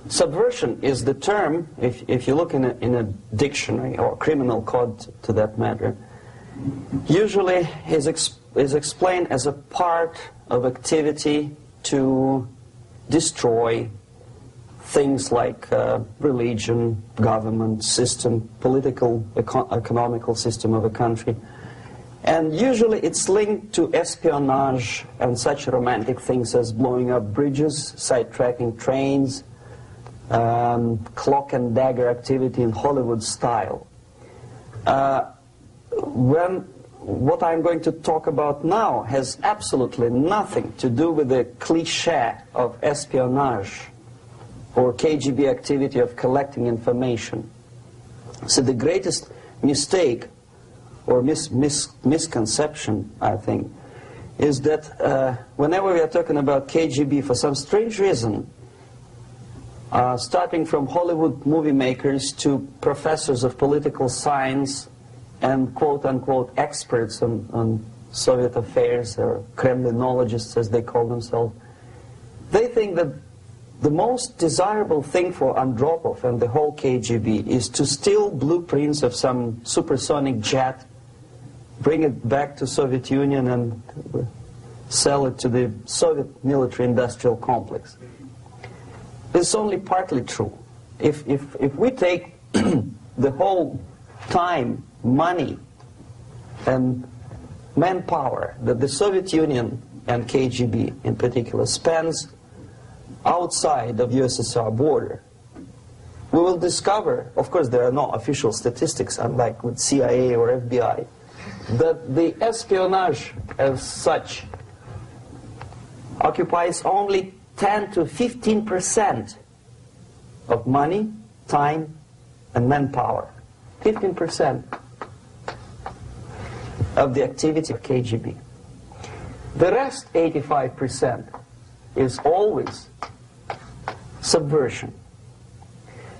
Subversion is the term, if you look in a dictionary or criminal code to that matter, usually is explained as a part of activity to destroy things like religion, government, system, political, economical system of a country. And usually it's linked to espionage and such romantic things as blowing up bridges, sidetracking trains, cloak and dagger activity in Hollywood style. What I'm going to talk about now has absolutely nothing to do with the cliché of espionage or KGB activity of collecting information. So the greatest mistake or misconception, I think, is that whenever we are talking about KGB, for some strange reason, starting from Hollywood movie makers to professors of political science and quote-unquote experts on Soviet affairs, or Kremlinologists as they call themselves, they think that the most desirable thing for Andropov and the whole KGB is to steal blueprints of some supersonic jet, bring it back to Soviet Union and sell it to the Soviet military-industrial complex. It's only partly true. If we take the whole time, money, and manpower that the Soviet Union and KGB in particular spends outside of USSR border, we will discover, of course there are no official statistics unlike with CIA or FBI, that the espionage as such occupies only 10 to 15% of money, time, and manpower. 15% of the activity of KGB. The rest, 85%, is always subversion.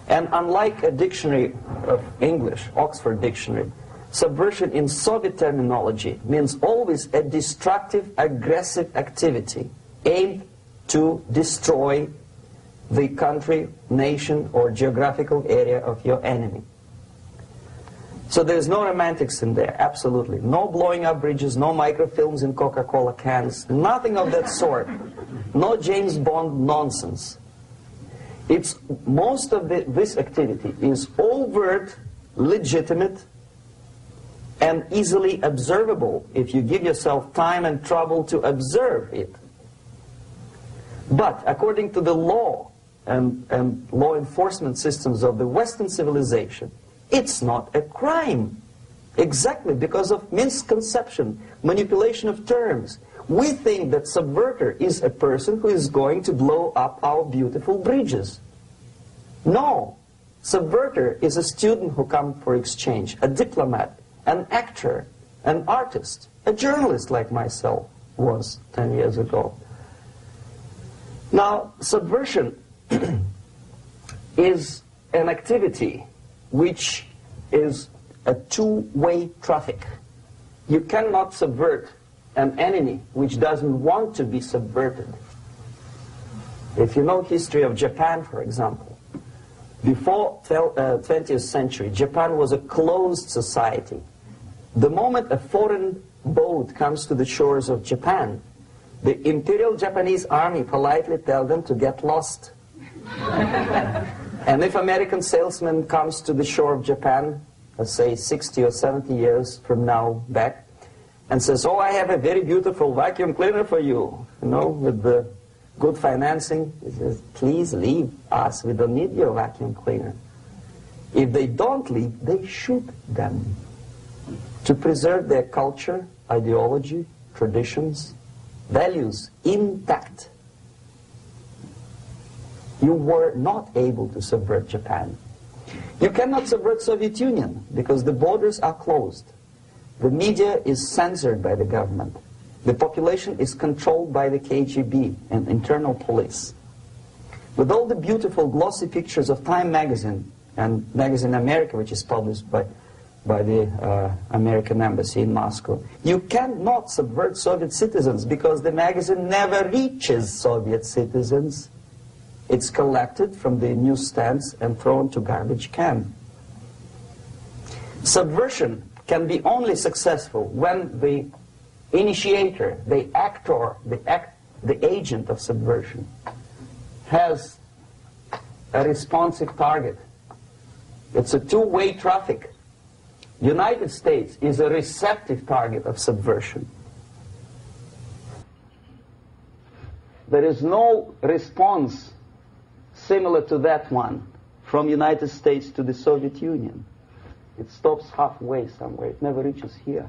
And unlike a dictionary of English, Oxford Dictionary, subversion in Soviet terminology means always a destructive, aggressive activity aimed to destroy the country, nation, or geographical area of your enemy. So there's no romantics in there, absolutely. No blowing up bridges, no microfilms in Coca-Cola cans, nothing of that sort. No James Bond nonsense. Most of this activity is overt, legitimate, and easily observable if you give yourself time and trouble to observe it. But according to the law and law enforcement systems of the Western civilization, it's not a crime. Exactly because of misconception, manipulation of terms. We think that subverter is a person who is going to blow up our beautiful bridges. No. Subverter is a student who comes for exchange, a diplomat, an actor, an artist, a journalist like myself was 10 years ago. Now, subversion is an activity which is a two-way traffic. You cannot subvert an enemy which doesn't want to be subverted. If you know history of Japan, for example, before 20th century, Japan was a closed society. The moment a foreign boat comes to the shores of Japan, the Imperial Japanese Army politely tells them to get lost. And if American salesman comes to the shore of Japan, let's say 60 or 70 years from now back, and says, oh, I have a very beautiful vacuum cleaner for you, with the good financing, he says, please leave us, we don't need your vacuum cleaner. If they don't leave, they shoot them to preserve their culture, ideology, traditions, values intact. You were not able to subvert Japan. You cannot subvert Soviet Union because the borders are closed. The media is censored by the government. The population is controlled by the KGB and internal police. With all the beautiful glossy pictures of Time magazine and Magazine America, which is published by the American embassy in Moscow, you cannot subvert Soviet citizens because the magazine never reaches Soviet citizens. it's collected from the newsstands and thrown to garbage can. Subversion can be only successful when the initiator, the actor, the agent of subversion has a responsive target. It's a two-way traffic. United States is a receptive target of subversion. There is no response similar to that one from United States to the Soviet Union. It stops halfway somewhere. It never reaches here.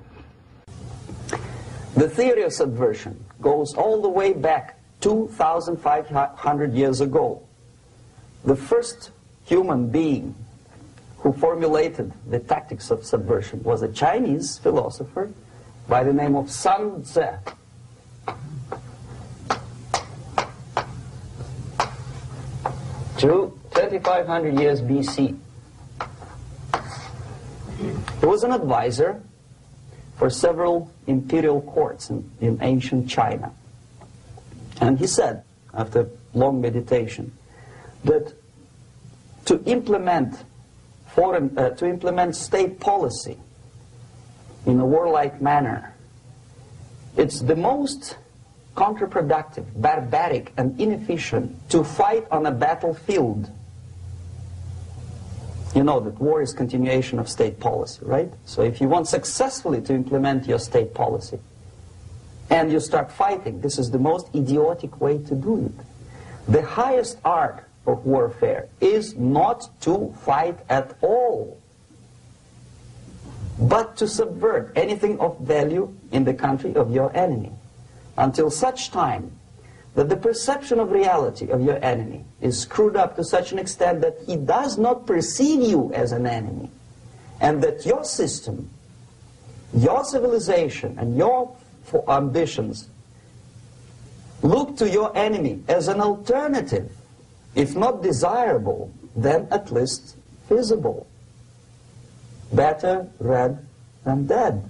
The theory of subversion goes all the way back 2,500 years ago. The first human being who formulated the tactics of subversion was a Chinese philosopher by the name of Sun Tzu. 2,500 years BC. He was an advisor for several imperial courts in ancient China. And he said, after long meditation, that to implement state policy in a warlike manner, it's the most counterproductive, barbaric, and inefficient to fight on a battlefield. You know that war is continuation of state policy, right? So if you want successfully to implement your state policy, and you start fighting, this is the most idiotic way to do it. The highest art of warfare is not to fight at all, but to subvert anything of value in the country of your enemy, until such time that the perception of reality of your enemy is screwed up to such an extent that he does not perceive you as an enemy, and that your system, your civilization, and your ambitions look to your enemy as an alternative, if not desirable, then at least feasible. Better red than dead.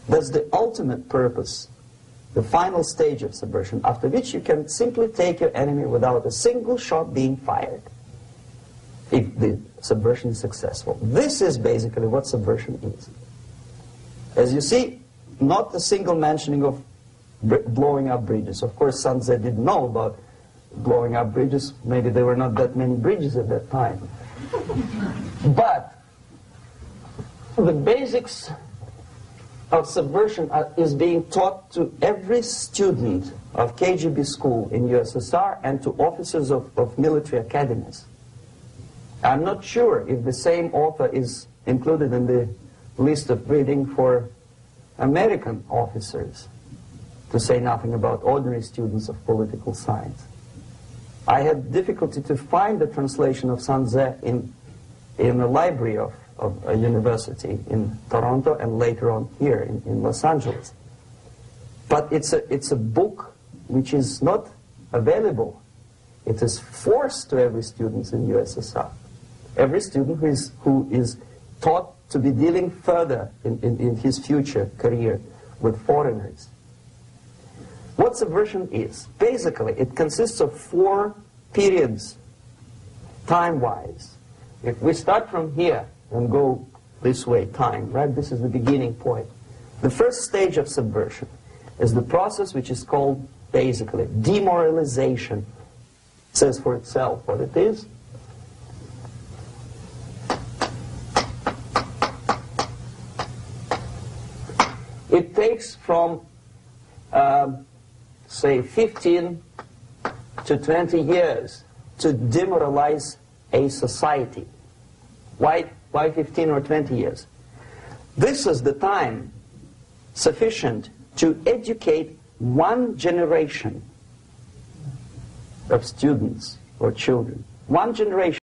That's the ultimate purpose, the final stage of subversion, after which you can simply take your enemy without a single shot being fired, if the subversion is successful. This is basically what subversion is. As you see, not a single mentioning of blowing up bridges. Of course, Sun Tzu didn't know about blowing up bridges. Maybe there were not that many bridges at that time. But the basics of subversion is being taught to every student of KGB school in USSR and to officers of military academies. I'm not sure if the same author is included in the list of reading for American officers, to say nothing about ordinary students of political science. I had difficulty to find the translation of Sun Tzu in the library of a university in Toronto and later on here in Los Angeles. But it's a book which is not available. It is forced to every student in USSR. Every student who is taught to be dealing further in his future career with foreigners. What subversion is? Basically, it consists of 4 periods, time-wise. If we start from here and go this way, time, right? This is the beginning point. The first stage of subversion is the process which is called, basically, demoralization. It says for itself what it is. It takes from, say, 15 to 20 years to demoralize a society. Why 15 or 20 years? This is the time sufficient to educate one generation of students or children. One generation.